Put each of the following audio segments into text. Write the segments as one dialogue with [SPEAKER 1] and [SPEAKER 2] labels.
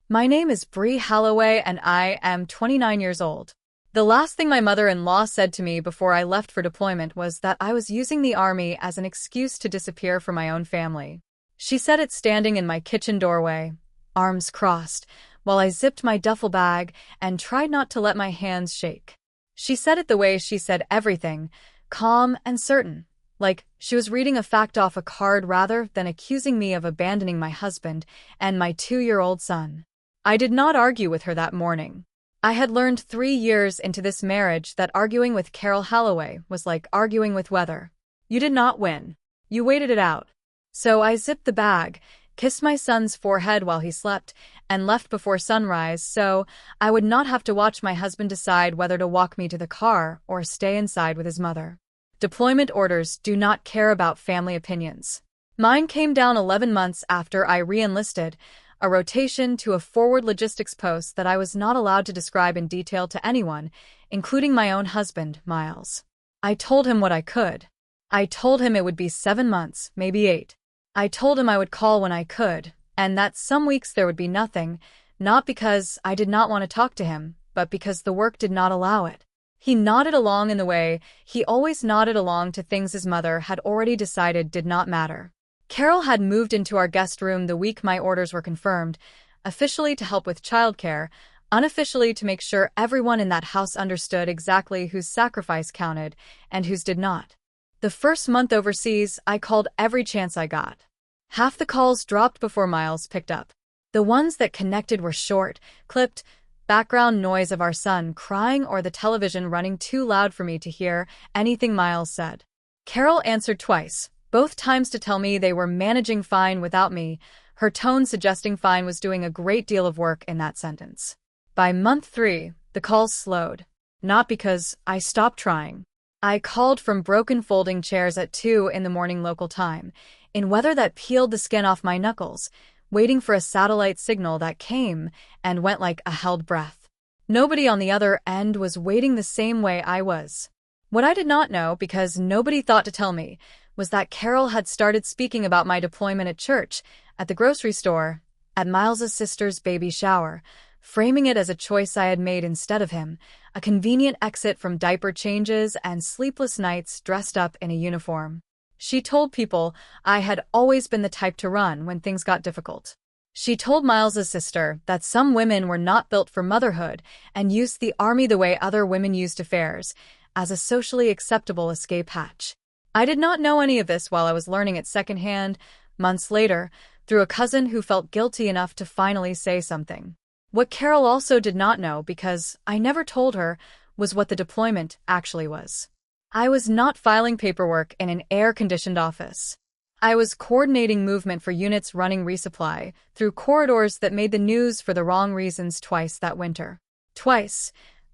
[SPEAKER 1] My name is Bree Halloway and I am 29 years old. The last thing my mother-in-law said to me before I left for deployment was that I was using the army as an excuse to disappear from my own family. She said it standing in my kitchen doorway, arms crossed, while I zipped my duffel bag and tried not to let my hands shake. She said it the way she said everything, calm and certain, like she was reading a fact off a card rather than accusing me of abandoning my husband and my 2-year-old son. I did not argue with her that morning. I had learned 3 years into this marriage that arguing with Carol Halloway was like arguing with weather. You did not win. You waited it out. So I zipped the bag, kissed my son's forehead while he slept, and left before sunrise so I would not have to watch my husband decide whether to walk me to the car or stay inside with his mother. Deployment orders do not care about family opinions. Mine came down 11 months after I re-enlisted, a rotation to a forward logistics post that I was not allowed to describe in detail to anyone, including my own husband, Miles. I told him what I could. I told him it would be 7 months, maybe 8. I told him I would call when I could, and that some weeks there would be nothing, not because I did not want to talk to him, but because the work did not allow it. He nodded along in the way he always nodded along to things his mother had already decided did not matter. Carol had moved into our guest room the week my orders were confirmed, officially to help with childcare, unofficially to make sure everyone in that house understood exactly whose sacrifice counted and whose did not. The first month overseas, I called every chance I got. Half the calls dropped before Miles picked up. The ones that connected were short, clipped, background noise of our son crying or the television running too loud for me to hear anything Miles said. Carol answered twice, both times to tell me they were managing fine without me, her tone suggesting fine was doing a great deal of work in that sentence. By month 3, the calls slowed. Not because I stopped trying. I called from broken folding chairs at 2 in the morning local time, in weather that peeled the skin off my knuckles, waiting for a satellite signal that came and went like a held breath. Nobody on the other end was waiting the same way I was. What I did not know, because nobody thought to tell me, was that Carol had started speaking about my deployment at church, at the grocery store, at Miles's sister's baby shower, framing it as a choice I had made instead of him, a convenient exit from diaper changes and sleepless nights dressed up in a uniform. She told people I had always been the type to run when things got difficult. She told Miles's sister that some women were not built for motherhood and used the army the way other women used affairs, as a socially acceptable escape hatch. I did not know any of this while I was learning it secondhand, months later, through a cousin who felt guilty enough to finally say something. What Carol also did not know, because I never told her, was what the deployment actually was. I was not filing paperwork in an air-conditioned office. I was coordinating movement for units running resupply through corridors that made the news for the wrong reasons twice that winter. Twice.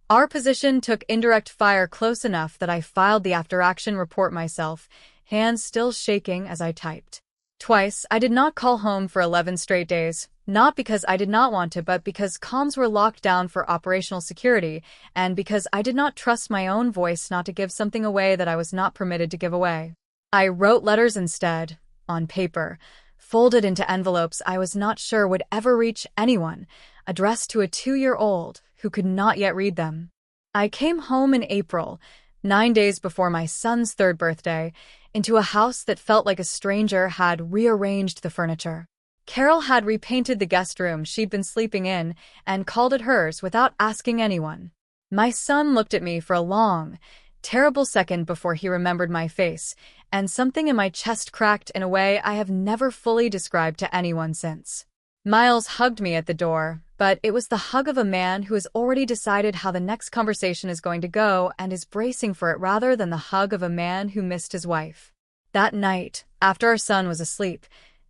[SPEAKER 1] Our position took indirect fire close enough that I filed the after-action report myself, hands still shaking as I typed. Twice, I did not call home for 11 straight days, not because I did not want to, but because comms were locked down for operational security, and because I did not trust my own voice not to give something away that I was not permitted to give away. I wrote letters instead, on paper, folded into envelopes I was not sure would ever reach anyone, addressed to a 2-year-old who could not yet read them. I came home in April, 9 days before my son's 3rd birthday, into a house that felt like a stranger had rearranged the furniture. Carol had repainted the guest room she'd been sleeping in and called it hers without asking anyone. My son looked at me for a long, terrible second before he remembered my face, and something in my chest cracked in a way I have never fully described to anyone since. Miles hugged me at the door, but it was the hug of a man who has already decided how the next conversation is going to go and is bracing for it rather than the hug of a man who missed his wife. That night, after our son was asleep,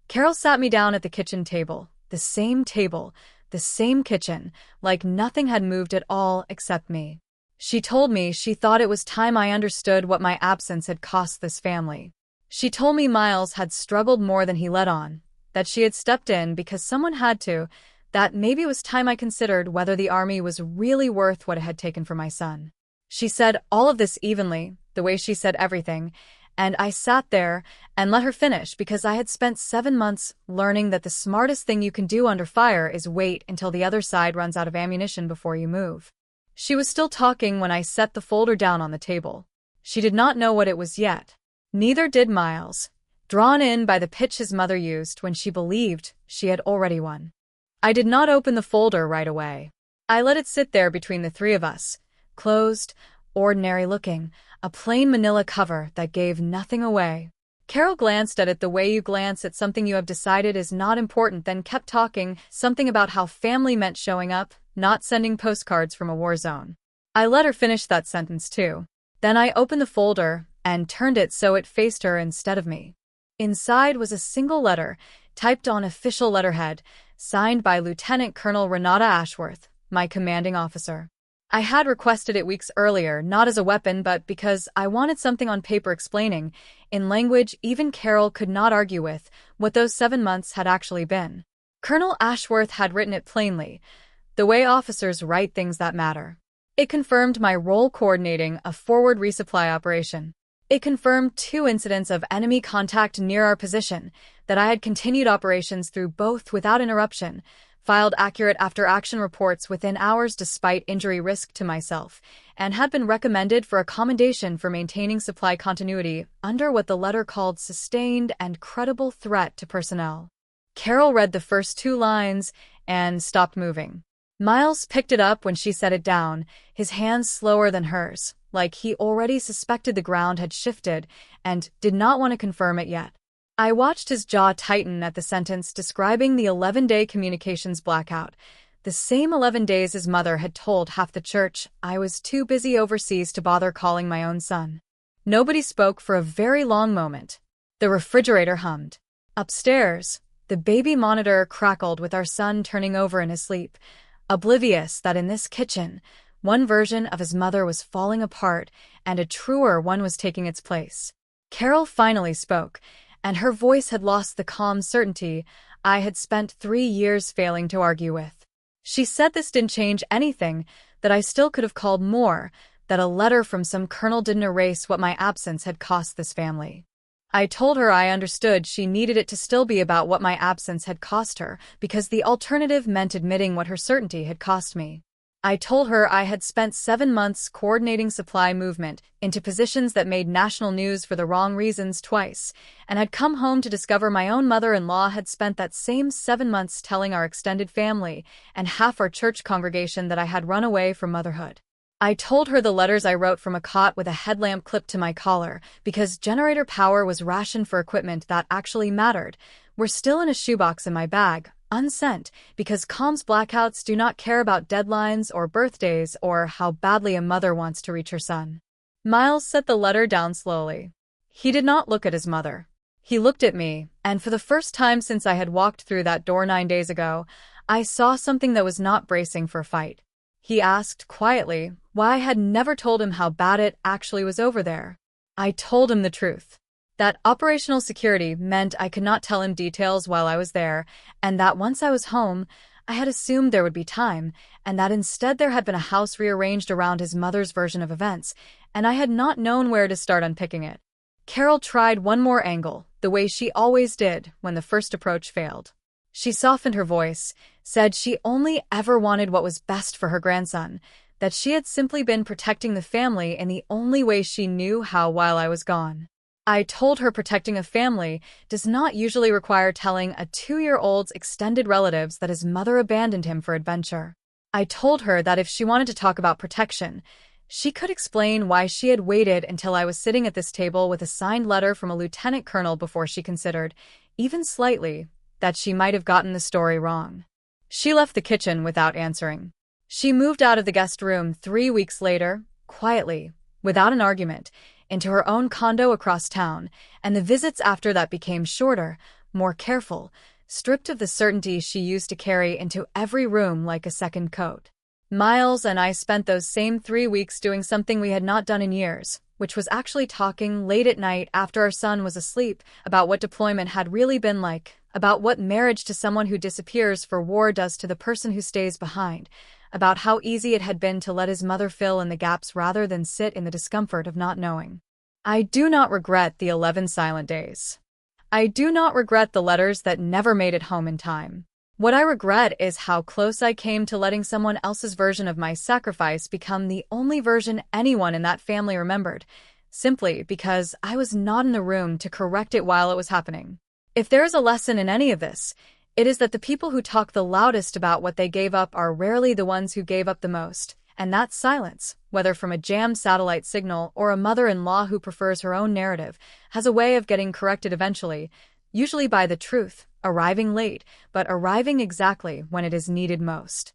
[SPEAKER 1] Carol sat me down at the kitchen table, the same kitchen, like nothing had moved at all except me. She told me she thought it was time I understood what my absence had cost this family. She told me Miles had struggled more than he let on, that she had stepped in because someone had to, that maybe it was time I considered whether the army was really worth what it had taken for my son. She said all of this evenly, the way she said everything, and I sat there and let her finish because I had spent 7 months learning that the smartest thing you can do under fire is wait until the other side runs out of ammunition before you move. She was still talking when I set the folder down on the table. She did not know what it was yet. Neither did Miles, drawn in by the pitch his mother used when she believed she had already won. I did not open the folder right away. I let it sit there between the three of us, closed, ordinary-looking, a plain manila cover that gave nothing away. Carol glanced at it the way you glance at something you have decided is not important, then kept talking, something about how family meant showing up, not sending postcards from a war zone. I let her finish that sentence too. Then I opened the folder and turned it so it faced her instead of me. Inside was a single letter, typed on official letterhead, signed by Lieutenant Colonel Renata Ashworth, my commanding officer. I had requested it weeks earlier, not as a weapon but because I wanted something on paper explaining, in language even Carol could not argue with, what those 7 months had actually been. Colonel Ashworth had written it plainly, the way officers write things that matter. It confirmed my role coordinating a forward resupply operation. It confirmed 2 incidents of enemy contact near our position, that I had continued operations through both without interruption, filed accurate after-action reports within hours despite injury risk to myself, and had been recommended for a commendation for maintaining supply continuity under what the letter called sustained and credible threat to personnel. Carol read the first 2 lines and stopped moving. Miles picked it up when she set it down, his hands slower than hers, like he already suspected the ground had shifted and did not want to confirm it yet. I watched his jaw tighten at the sentence describing the 11-day communications blackout, the same 11 days his mother had told half the church I was too busy overseas to bother calling my own son. Nobody spoke for a very long moment. The refrigerator hummed. Upstairs, the baby monitor crackled with our son turning over in his sleep, oblivious that in this kitchen, one version of his mother was falling apart and a truer one was taking its place. Carol finally spoke, and her voice had lost the calm certainty I had spent 3 years failing to argue with. She said this didn't change anything, that I still could have called more, that a letter from some colonel didn't erase what my absence had cost this family. I told her I understood she needed it to still be about what my absence had cost her, because the alternative meant admitting what her certainty had cost me. I told her I had spent 7 months coordinating supply movement into positions that made national news for the wrong reasons twice, and had come home to discover my own mother-in-law had spent that same 7 months telling our extended family and half our church congregation that I had run away from motherhood. I told her the letters I wrote from a cot with a headlamp clipped to my collar, because generator power was rationed for equipment that actually mattered, were still in a shoebox in my bag, unsent, because comms blackouts do not care about deadlines or birthdays or how badly a mother wants to reach her son. Miles set the letter down slowly. He did not look at his mother. He looked at me, and for the first time since I had walked through that door 9 days ago, I saw something that was not bracing for a fight. He asked quietly why I had never told him how bad it actually was over there. I told him the truth. That operational security meant I could not tell him details while I was there, and that once I was home, I had assumed there would be time, and that instead there had been a house rearranged around his mother's version of events, and I had not known where to start unpicking it. Carol tried one more angle, the way she always did when the first approach failed. She softened her voice, said she only ever wanted what was best for her grandson, that she had simply been protecting the family in the only way she knew how while I was gone. I told her protecting a family does not usually require telling a 2-year-old's extended relatives that his mother abandoned him for adventure. I told her that if she wanted to talk about protection, she could explain why she had waited until I was sitting at this table with a signed letter from a lieutenant colonel before she considered, even slightly, that she might have gotten the story wrong. She left the kitchen without answering. She moved out of the guest room 3 weeks later, quietly, without an argument, into her own condo across town, and the visits after that became shorter, more careful, stripped of the certainty she used to carry into every room like a second coat. Miles and I spent those same 3 weeks doing something we had not done in years, which was actually talking late at night after our son was asleep about what deployment had really been like, about what marriage to someone who disappears for war does to the person who stays behind, about how easy it had been to let his mother fill in the gaps rather than sit in the discomfort of not knowing. I do not regret the 11 silent days. I do not regret the letters that never made it home in time. What I regret is how close I came to letting someone else's version of my sacrifice become the only version anyone in that family remembered, simply because I was not in the room to correct it while it was happening. If there is a lesson in any of this, it is that the people who talk the loudest about what they gave up are rarely the ones who gave up the most, and that silence, whether from a jammed satellite signal or a mother-in-law who prefers her own narrative, has a way of getting corrected eventually, usually by the truth, arriving late, but arriving exactly when it is needed most.